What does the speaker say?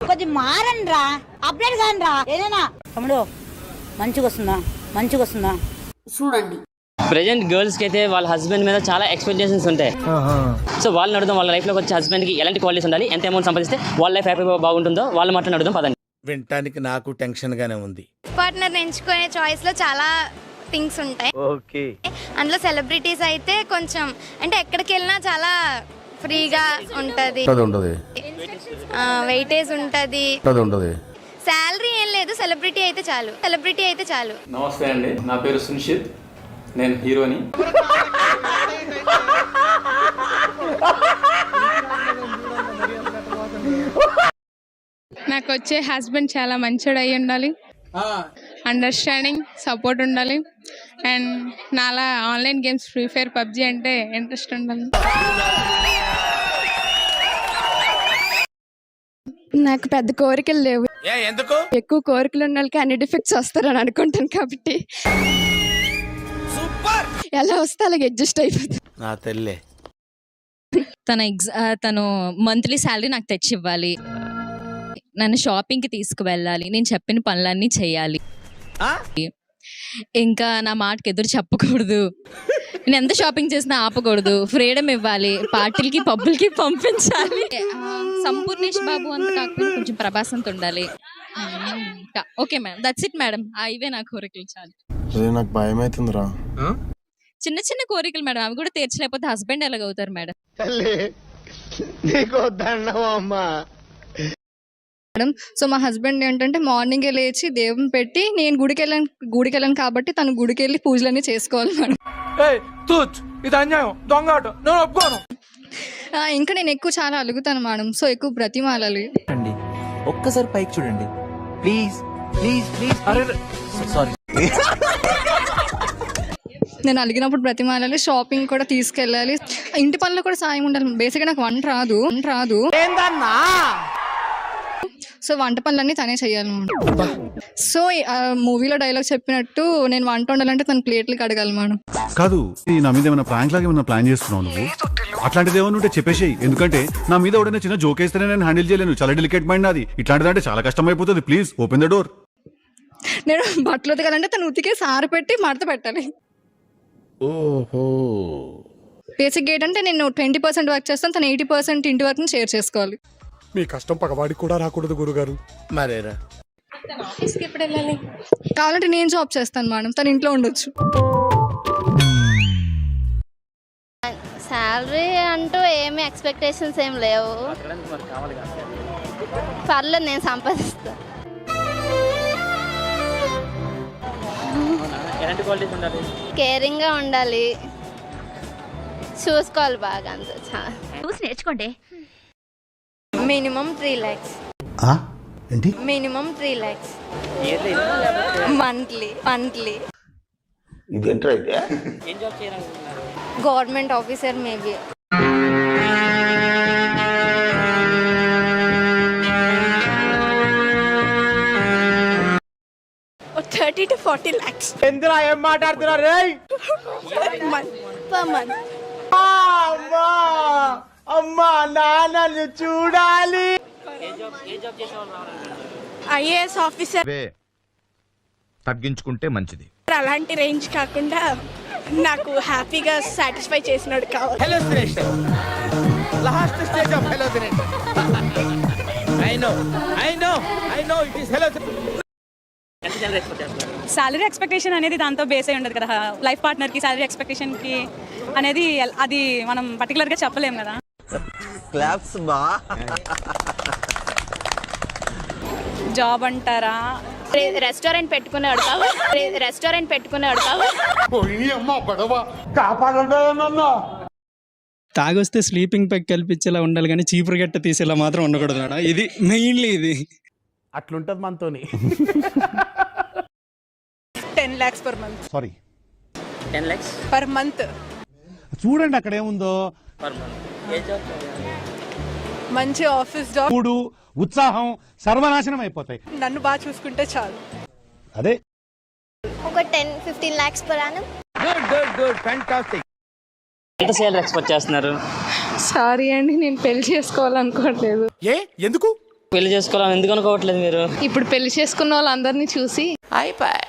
కొంచెం మారండి రా, అప్డేట్ కాని రా ఏదైనా. తమ్ముడు మంచిగా వస్తుందా చూడండి. ప్రెజెంట్ గర్ల్స్కి అయితే వాళ్ళ హస్బెండ్ మీద చాలా ఎక్స్పెక్టేషన్స్ ఉంటాయి. సో వాళ్ళని అడుగుదాం, వాళ్ళ లైఫ్లోకి వచ్చే హస్బెండ్కి ఎలాంటి క్వాలిటీస్ ఉండాలి, ఎంత అమౌంట్ సంపాదిస్తే వాళ్ళ లైఫ్ హ్యాపీ బాగుంటుందో వాళ్ళ మాటలు అడుగుదాం పదండి. వినటానికి నాకు టెన్షన్గానే ఉంది. పార్ట్నర్ ఎంచుకునే చాయిస్లో చాలా థింగ్స్ ఉంటాయి. ఓకే, అందులో సెలబ్రిటీస్ అయితే కొంచెం అంటే ఎక్కడికి వెళ్ళినా చాలా ఫ్రీగా ఉంటుంది, వెయిటేజ్ ఉంటుంది, శాలరీ ఏం లేదు, సెలబ్రిటీ అయితే చాలు. నమస్తే అండి, నా పేరు సునిషిత్, నేను హీరోని. నాకు వచ్చే హస్బెండ్ చాలా మంచోడు అయి ఉండాలి, అండర్స్టాండింగ్ సపోర్ట్ ఉండాలి, అండ్ నాలా online games free fire PUBG అంటే ఇంట్రెస్ట్ ఉండాలి. నాకు పెద్ద కోరికలు లేవు, ఎందుకు ఎక్కువ కోరికలు ఉన్న వాళ్ళకి అన్ని డిఫెక్ట్స్ వస్తారని అనుకుంటాను కాబట్టి ఎలా వస్తే అలాగే అడ్జస్ట్ అయిపోతుంది. నా తల్లే, తను మంత్లీ శాలరీ నాకు తెచ్చి ఇవ్వాలి, నన్ను షాపింగ్కి తీసుకువెళ్ళాలి, నేను చెప్పిన పనులన్నీ చేయాలి, ఇంకా నా మాటకి ఎదురు చెప్పకూడదు, నేను ఎంత షాపింగ్ చేసినా ఆపకూడదు, ఫ్రీడమ్ ఇవ్వాలి, పార్టీలకి పబ్బులకి పంపించాలి. సంపూర్ణేష్ బాబు అంత కాకపోతే కొంచెం ప్రభాస్ అంత ఉండాలి. Okay madam, that's it madam, ఇవే నా కోరికలు చాలు. నాకు భయం అవుతుందిరా. చిన్న చిన్న కోరికలు మేడం, అవి కూడా తీర్చలేకపోతే హస్బెండ్ ఎలాగవుతారు మేడం? మేడం సో మా హస్బెండ్ ఏంటంటే మార్నింగే లేచి దేవుని పెట్టి, నేను గుడికి వెళ్ళాను కాబట్టి తను గుడికి వెళ్ళి పూజలన్నీ చేసుకోవాలి మేడం. ఇంకా నేను ఎక్కువ చాలా అలుగుతాను మేడం, సో ఎక్కువ బ్రతిమాలాలి. ఒక్కసారి పైకి చూడండి ప్లీజ్ ప్లీజ్ ప్లీజ్. సారీ, నేను అలిగినప్పుడు బ్రతిమాలాలి, షాపింగ్ కూడా తీసుకెళ్ళాలి, ఇంటి పనులు కూడా సాయం ఉండాలి. బేసిక్గా నాకు వంట రాదు, సో వంట పనులన్నీ తనే చెయ్యాలి. సో మూవీలో డైలాగ్ చెప్పినట్టు నేను వంట వండాలంటే తన ప్లేట్లు కడగాలి మేడం. కాదు, నా మీద ఏమైనా ప్రాంక్ లాగా ఏమైనా ప్లాన్ చేస్తున్నావు నువ్వు? అట్లాంటిది ఏమైనా ఉంటే చెప్పేసి, ఎందుకంటే నా మీద ఎవడైనా చిన్న జోక్ వేస్తేనే నేను హ్యాండిల్ చేయలేను, చాలా డెలికేట్ మైండ్ నాది. ఇట్లాంటిదంటే చాలా కష్టం అయిపోతుంది. Please open the door. నేను బట్టలు ఉతకాలంటే తను ఉతికే సారు పెట్టి మడత పెట్టాలి. ఓహో, బేసిక్ ఏంటంటే నేను 20% వర్క్ చేస్తాను, తను 80% ఇంటి వర్క్ షేర్ చేసుకోవాలి. మీ కష్టం పగవాడికి కూడా రాకూడదు గురుగారు. మరేరా, ఆఫీస్కి ఎప్పుడు వెళ్ళాలి? కావాలంటే నేను జాబ్ చేస్తాను మేడం, తను ఇంట్లో ఉండొచ్చు. శాలరీ అంటూ ఏమి ఎక్స్పెక్టేషన్స్ ఏం లేవు, పర్లేదు నేను సంపాదిస్తాను. కేరింగ్గా ఉండాలి, చూసుకోవాలి బాగా, అంత చూసి నేర్చుకోండి. Minimum 3 lakhs. ఏంటి? Minimum 3 lakhs monthly. Government officer maybe. $30 to 40 lakhs. ఎందులా ఏం మాట్లాడుతున్నారు? Per month. అమ్మా నాన్నలు చూడాలి. IAS ఆఫీసర్ తగ్గించుకుంటే మంచిది. అలాంటి రేంజ్ కాకుండా నాకు హ్యాపీగా సాటిస్ఫై చేసినాడు కావాలి. Last stage of hallucination. I know it is hallucination. Salary expectation అనేది దాంతో బేస్ అయి ఉండదు కదా. లైఫ్ పార్ట్నర్ కి సాలరీ ఎక్స్పెక్టేషన్ కి అనేది అది మనం పర్టికులర్ గా చెప్పలేం కదా. క్లాప్స్ బా. జాబ్ అంటారా, రెస్టారెంట్ పెట్టుకునేవాడు కావాలి. తాగొస్తే స్లీపింగ్ పెక్ కల్పించేలా ఉండాలి కానీ చీపురు గట్ట తీసేలా మాత్రం ఉండకూడదు మేడం. ఇది మెయిన్లీ ఇది అట్లుంటది మనతోని. 10 lakhs per month. Sorry, 10 lakhs Per month. చూడండి అక్కడ ఏముందో. మంచి ఆఫీస్ జాబ్, చూడు, ఉత్సాహం సర్వనాశనం అయిపోతాయి. నన్ను బాగా చూసుకుంటే చాలు. అదే ఒక 10-15 lakhs per annum. Good fantastic. ఎంత శాలరీ ఎక్స్పెక్ట్ చేస్తున్నారు? సారీ అండి, నేను పెళ్లి చేసుకోవాలనుకోవట్లేదు. ఎందుకు? పెళ్లి చేసుకోవాలని ఎందుకు అనుకోవట్లేదు మీరు? ఇప్పుడు పెళ్లి చేసుకున్న వాళ్ళందరినీ చూసి అయిపోయి